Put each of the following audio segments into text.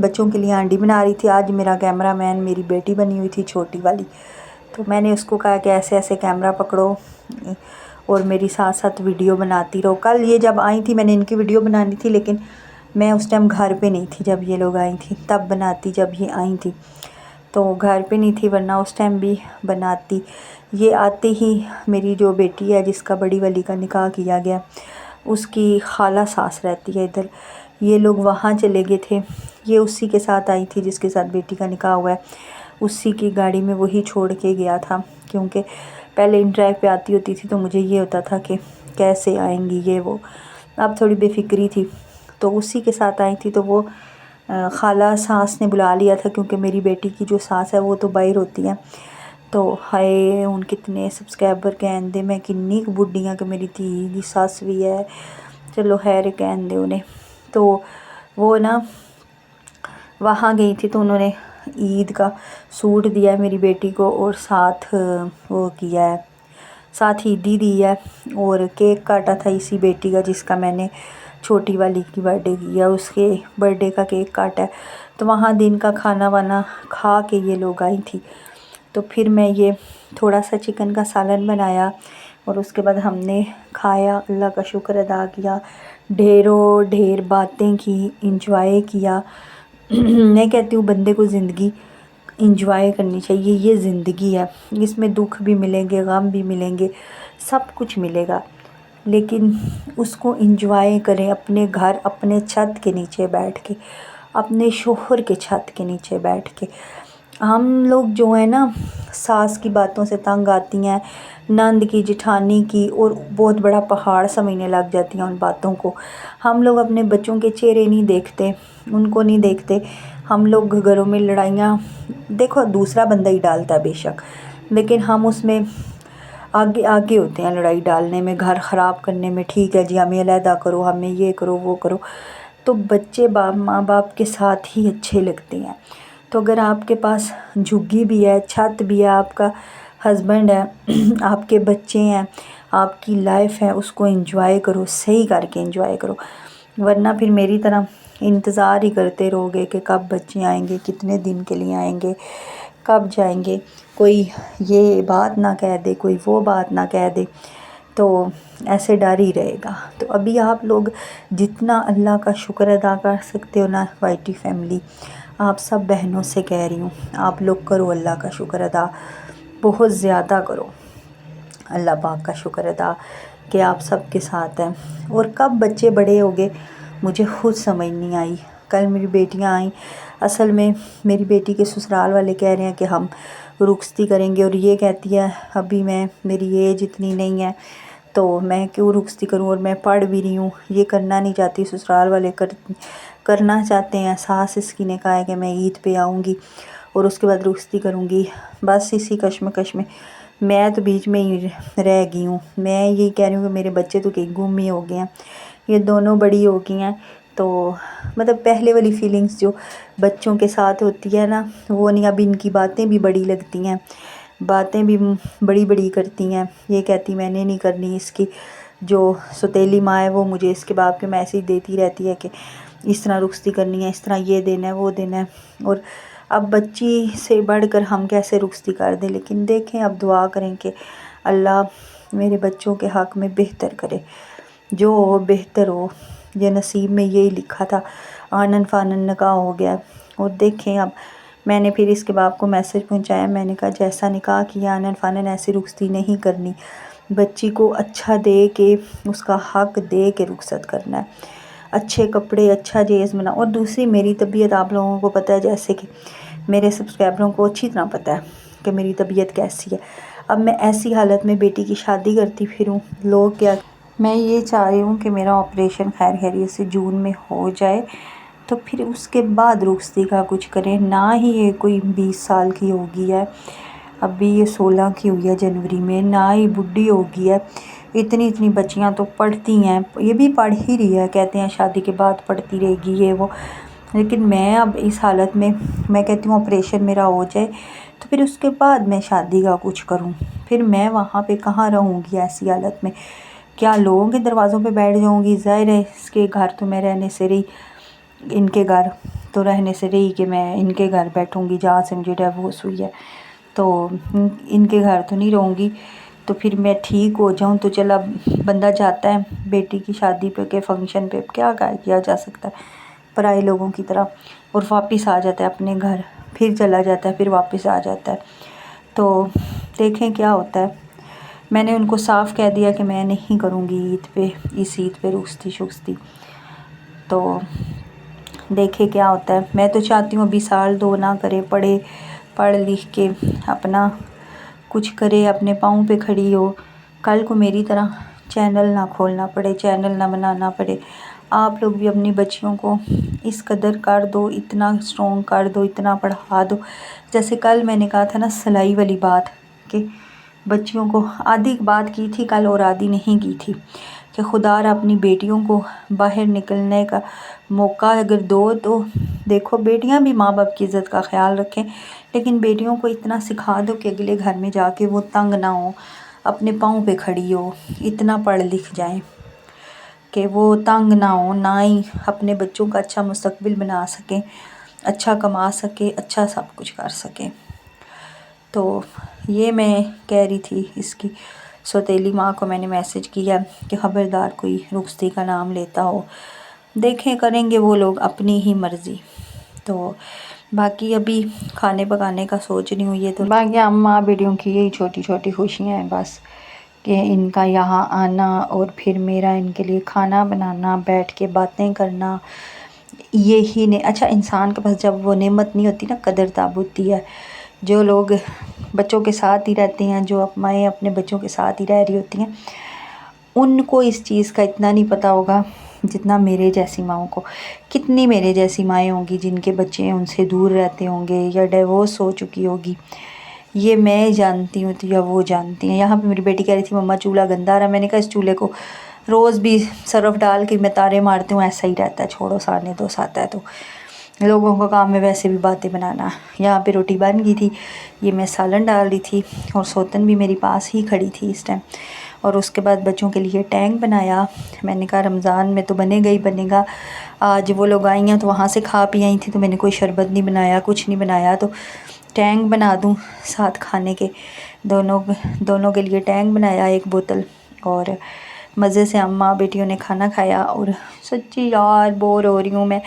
بچوں کے لیے ہانڈی بنا رہی تھی. آج میرا کیمرہ مین میری بیٹی بنی ہوئی تھی چھوٹی والی. تو میں نے اس کو کہا کہ ایسے ایسے کیمرہ پکڑو اور میری ساتھ ساتھ ویڈیو بناتی رہو. کل یہ جب آئی تھی میں نے ان کی ویڈیو بنانی تھی، لیکن میں اس ٹائم گھر پہ نہیں تھی. جب یہ لوگ آئی تھیں تب بناتی، جب یہ آئی تھی تو گھر پہ نہیں تھی، ورنہ اس ٹائم بھی بناتی. یہ آتے ہی میری جو بیٹی ہے جس کا بڑی والی کا نکاح کیا گیا، اس کی خالہ ساس رہتی ہے ادھر. یہ لوگ وہاں چلے گئے تھے. یہ اسی کے ساتھ آئی تھی جس کے ساتھ بیٹی کا نکاح ہوا ہے. اسی کی گاڑی میں وہی چھوڑ کے گیا تھا، کیونکہ پہلے ان ڈرائیو پہ آتی ہوتی تھی تو مجھے یہ ہوتا تھا کہ کیسے آئیں گی یہ وہ. اب تھوڑی بے فکری تھی تو اسی کے ساتھ آئی تھی. تو وہ خالہ ساس نے بلا لیا تھا، کیونکہ میری بیٹی کی جو ساس ہے وہ تو باہر ہوتی ہیں. تو ہائے ان کتنے سبسکرائبر کہن دے، میں کنی بڈھیاں کہ میری دھی دی ساس بھی ہے. چلو خیر کہن دے انہیں. تو وہ نا وہاں گئی تھی تو انہوں نے عید کا سوٹ دیا ہے میری بیٹی کو، اور ساتھ وہ کیا ہے، ساتھ عیدی دی ہے، اور کیک کاٹا تھا اسی بیٹی کا جس کا میں نے چھوٹی والی کی برتھ ڈے کیا، اس کے برتھ ڈے کا کیک کاٹا ہے. تو وہاں دن کا کھانا وانا کھا کے یہ لوگ آئی تھی. تو پھر میں یہ تھوڑا سا چکن کا سالن بنایا اور اس کے بعد ہم نے کھایا، اللہ کا شکر ادا کیا، ڈھیروں ڈھیر باتیں کی، انجوائے کیا. میں کہتی ہوں بندے کو زندگی انجوائے کرنی چاہیے. یہ زندگی ہے، اس میں دکھ بھی ملیں گے، غم بھی ملیں گے، سب کچھ ملے گا، لیکن اس کو انجوائے کریں اپنے گھر، اپنے چھت کے نیچے بیٹھ کے، اپنے شوہر کے چھت کے نیچے بیٹھ کے. ہم لوگ جو ہیں نا ساس کی باتوں سے تنگ آتی ہیں، نند کی، جٹھانی کی، اور بہت بڑا پہاڑ سمجھنے لگ جاتی ہیں ان باتوں کو. ہم لوگ اپنے بچوں کے چہرے نہیں دیکھتے، ان کو نہیں دیکھتے. ہم لوگ گھروں میں لڑائیاں دیکھو دوسرا بندہ ہی ڈالتا ہے بے شک، لیکن ہم اس میں آگے آگے ہوتے ہیں لڑائی ڈالنے میں، گھر خراب کرنے میں. ٹھیک ہے جی ہمیں علیحدہ کرو، ہمیں یہ کرو وہ کرو. تو بچے ماں باپ کے ساتھ ہی اچھے لگتے ہیں. تو اگر آپ کے پاس جھگی بھی ہے، چھت بھی ہے، آپ کا ہسبینڈ ہے، آپ کے بچے ہیں، آپ کی لائف ہے، اس کو انجوائے کرو، صحیح کر کے انجوائے کرو. ورنہ پھر میری طرح انتظار ہی کرتے رہو گے کہ کب بچے آئیں گے، کتنے دن کے لیے آئیں گے، کب جائیں گے. کوئی یہ بات نہ کہہ دے، کوئی وہ بات نہ کہہ دے، تو ایسے ڈر ہی رہے گا. تو ابھی آپ لوگ جتنا اللہ کا شکر ادا کر سکتے ہو نا، وائی ٹی فیملی، آپ سب بہنوں سے کہہ رہی ہوں، آپ لوگ کرو اللہ کا شکر ادا، بہت زیادہ کرو اللہ پاک کا شکر ادا کہ آپ سب کے ساتھ ہیں. اور کب بچے بڑے ہو گئے مجھے خود سمجھ نہیں آئی. کل میری بیٹیاں آئیں، اصل میں میری بیٹی کے سسرال والے کہہ رہے ہیں کہ ہم رخصتی کریں گے، اور یہ کہتی ہے ابھی میری ایج اتنی نہیں ہے تو میں کیوں رخصتی کروں، اور میں پڑھ بھی رہی ہوں. یہ کرنا نہیں چاہتی، سسرال والے کرنا چاہتے ہیں. ساس اس کی نے کہا ہے کہ میں عید پہ آؤں گی اور اس کے بعد رخصتی کروں گی. بس اسی کشمکش میں تو بیچ میں ہی رہ گئی ہوں. میں یہی کہہ رہی ہوں کہ میرے بچے تو کہیں گم ہی ہو گئے ہیں، یہ دونوں بڑی ہو گئی ہیں. تو مطلب پہلے والی فیلنگز جو بچوں کے ساتھ ہوتی ہے نا وہ نہیں. اب ان کی باتیں بھی بڑی لگتی ہیں، باتیں بھی بڑی بڑی کرتی ہیں. یہ کہتی میں نے نہیں کرنی. اس کی جو سوتیلی ماں ہے وہ مجھے اس کے باپ کے میسیج دیتی رہتی ہے کہ اس طرح رخصتی کرنی ہے، اس طرح یہ دینا ہے وہ دینا ہے. اور اب بچی سے بڑھ کر ہم کیسے رخصتی کر دیں. لیکن دیکھیں اب دعا کریں کہ اللہ میرے بچوں کے حق میں بہتر کرے، جو ہو بہتر ہو. یہ نصیب میں یہی لکھا تھا، آنن فانن نکاح ہو گیا. اور دیکھیں اب میں نے پھر اس کے باپ کو میسیج پہنچایا، میں نے کہا جیسا نکاح کیا آنن فانن ایسی رخصتی نہیں کرنی. بچی کو اچھا دے کے، اس کا حق دے کے رخصت کرنا ہے. اچھے کپڑے، اچھا جہیز بنا. اور دوسری میری طبیعت آپ لوگوں کو پتہ ہے، جیسے کہ میرے سبسکرائبروں کو اچھی طرح پتہ ہے کہ میری طبیعت کیسی ہے. اب میں ایسی حالت میں بیٹی کی شادی کرتی پھروں، لوگ کیا. میں یہ چاہ رہی ہوں کہ میرا آپریشن خیر خیریت سے جون میں ہو جائے، تو پھر اس کے بعد رخصتی کا کچھ کریں. نہ ہی یہ کوئی 20 سال کی ہو گئی ہے، ابھی یہ 16 کی ہوئی ہے جنوری میں. نہ ہی بڈھی ہو گئی ہے. اتنی بچیاں تو پڑھتی ہیں، یہ بھی پڑھ ہی رہی ہے، کہتے ہیں شادی کے بعد پڑھتی رہے گی یہ وہ. لیکن میں اب اس حالت میں کہتی ہوں آپریشن میرا ہو جائے تو پھر اس کے بعد میں شادی کا کچھ کروں. پھر میں وہاں پہ کہاں رہوں گی ایسی حالت میں؟ کیا لوگوں کے دروازوں پہ بیٹھ جاؤں گی؟ ظاہر ہے اس کے گھر تو میں رہنے سے رہی، ان کے گھر تو رہنے سے رہی کہ میں ان کے گھر بیٹھوں گی جہاں سے مجھے ڈیورس ہوئی ہے، تو ان کے گھر تو نہیں رہوں گی، تو پھر میں ٹھیک ہو جاؤں تو چلا بندہ جاتا ہے بیٹی کی شادی پہ کے فنکشن پہ، کیا کیا جا سکتا ہے پرائے لوگوں کی طرح، اور واپس آ جاتا ہے اپنے گھر، پھر چلا جاتا ہے، پھر واپس آ جاتا ہے۔ تو دیکھیں کیا ہوتا ہے۔ میں نے ان کو صاف کہہ دیا کہ میں نہیں کروں گی عید پہ، اس عید پہ رخصتی شخصتی، تو دیکھے کیا ہوتا ہے۔ میں تو چاہتی ہوں ابھی سال 2 نہ کرے، پڑھ لکھ کے اپنا کچھ کرے، اپنے پاؤں پہ کھڑی ہو، کل کو میری طرح چینل نہ کھولنا پڑے، چینل نہ بنانا پڑے۔ آپ لوگ بھی اپنی بچیوں کو اس قدر کر دو، اتنا اسٹرانگ کر دو، اتنا پڑھا دو۔ جیسے کل میں نے کہا تھا نا سلائی والی بات، کہ بچیوں کو آدھی بات کی تھی کل اور آدھی نہیں کی تھی، کہ خدا را اپنی بیٹیوں کو باہر نکلنے کا موقع اگر دو تو دیکھو، بیٹیاں بھی ماں باپ کی عزت کا خیال رکھیں، لیکن بیٹیوں کو اتنا سکھا دو کہ اگلے گھر میں جا کے وہ تنگ نہ ہو، اپنے پاؤں پہ کھڑی ہو، اتنا پڑھ لکھ جائیں کہ وہ تنگ نہ ہو، نہ ہی اپنے بچوں کا اچھا مستقبل بنا سکیں، اچھا کما سکے، اچھا سب کچھ کر سکیں۔ تو یہ میں کہہ رہی تھی، اس کی سوتیلی ماں کو میں نے میسج کیا کہ خبردار کوئی رخصتی کا نام لیتا ہو، دیکھیں کریں گے وہ لوگ اپنی ہی مرضی۔ تو باقی ابھی کھانے پکانے کا سوچ رہی ہوں، یہ تو باقی ماں بیٹیوں کی یہی چھوٹی چھوٹی خوشیاں ہیں بس، کہ ان کا یہاں آنا اور پھر میرا ان کے لیے کھانا بنانا، بیٹھ کے باتیں کرنا، یہی نہیں۔ اچھا، انسان کے پاس جب وہ نعمت نہیں ہوتی نا، قدر تب ہوتی ہے۔ جو لوگ بچوں کے ساتھ ہی رہتے ہیں، جو مائیں اپنے بچوں کے ساتھ ہی رہ رہی ہوتی ہیں، ان کو اس چیز کا اتنا نہیں پتہ ہوگا جتنا میرے جیسی ماؤں کو۔ کتنی میرے جیسی مائیں ہوں گی جن کے بچے ان سے دور رہتے ہوں گے یا ڈیورس ہو چکی ہوگی، یہ میں جانتی ہوں تو یا وہ جانتی ہیں۔ یہاں پہ میری بیٹی کہہ رہی تھی مما چولہا گندا رہا، میں نے کہا اس چولہے کو روز بھی سرف ڈال کے میں تارے مارتی ہوں، ایسا ہی رہتا ہے، چھوڑو سانے دو، ساتا ہے تو لوگوں کا کام ہے ویسے بھی باتیں بنانا۔ یہاں پہ روٹی بن گئی تھی، یہ میں سالن ڈال رہی تھی، اور سوتن بھی میری پاس ہی کھڑی تھی اس ٹائم، اور اس کے بعد بچوں کے لیے ٹینگ بنایا۔ میں نے کہا رمضان میں تو بنے گا ہی بنے گا، آج وہ لوگ آئی ہیں تو وہاں سے کھا پی آئی تھیں، تو میں نے کوئی شربت نہیں بنایا، کچھ نہیں بنایا، تو ٹینگ بنا دوں ساتھ کھانے کے، دونوں کے لیے ٹینگ بنایا 1 بوتل، اور مزے سے ہم ماں بیٹیوں نے کھانا کھایا۔ اور سچی یار بور ہو رہی ہوں میں،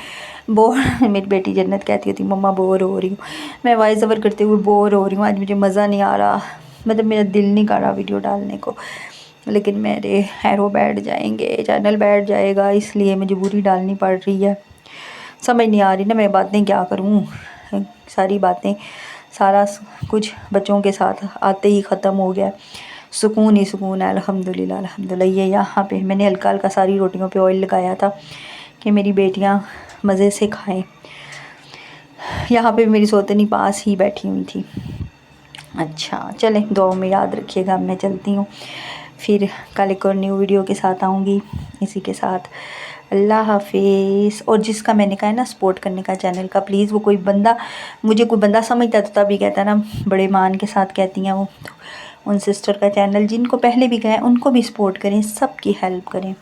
میری بیٹی جنت کہتی تھی مما بور ہو رہی ہوں، میں وائس اوور کرتے ہوئے بور ہو رہی ہوں، آج مجھے مزہ نہیں آ رہا، مطلب میرا دل نہیں کر رہا ویڈیو ڈالنے کو، لیکن میرے ایرو بیٹھ جائیں گے، چینل بیٹھ جائے گا، اس لیے مجبوری ڈالنی پڑ رہی ہے۔ سمجھ نہیں آ رہی نا میں باتیں کیا کروں، ساری باتیں، سارا کچھ بچوں کے ساتھ آتے ہی ختم ہو گیا، سکون ہی سکون ہے، الحمدللہ الحمدللہ۔ یہ یہاں پہ میں نے ہلکا ہلکا ساری روٹیوں پہ آئل لگایا تھا کہ میری بیٹیاں مزے سے کھائیں۔ یہاں پہ میری سوتنی پاس ہی بیٹھی ہوئی تھی۔ اچھا چلیں، دعاؤں میں یاد رکھیے گا، میں چلتی ہوں، پھر کل ایک اور نیو ویڈیو کے ساتھ آؤں گی۔ اسی کے ساتھ اللہ حافظ۔ اور جس کا میں نے کہا ہے نا سپورٹ کرنے کا چینل کا، پلیز وہ کوئی بندہ، مجھے کوئی بندہ سمجھتا ہے تو تبھی کہتا ہے نا، بڑے مان کے ساتھ کہتی ہیں وہ، ان سسٹر کا چینل جن کو پہلے بھی کہا ہے ان کو بھی سپورٹ کریں، سب کی ہیلپ کریں۔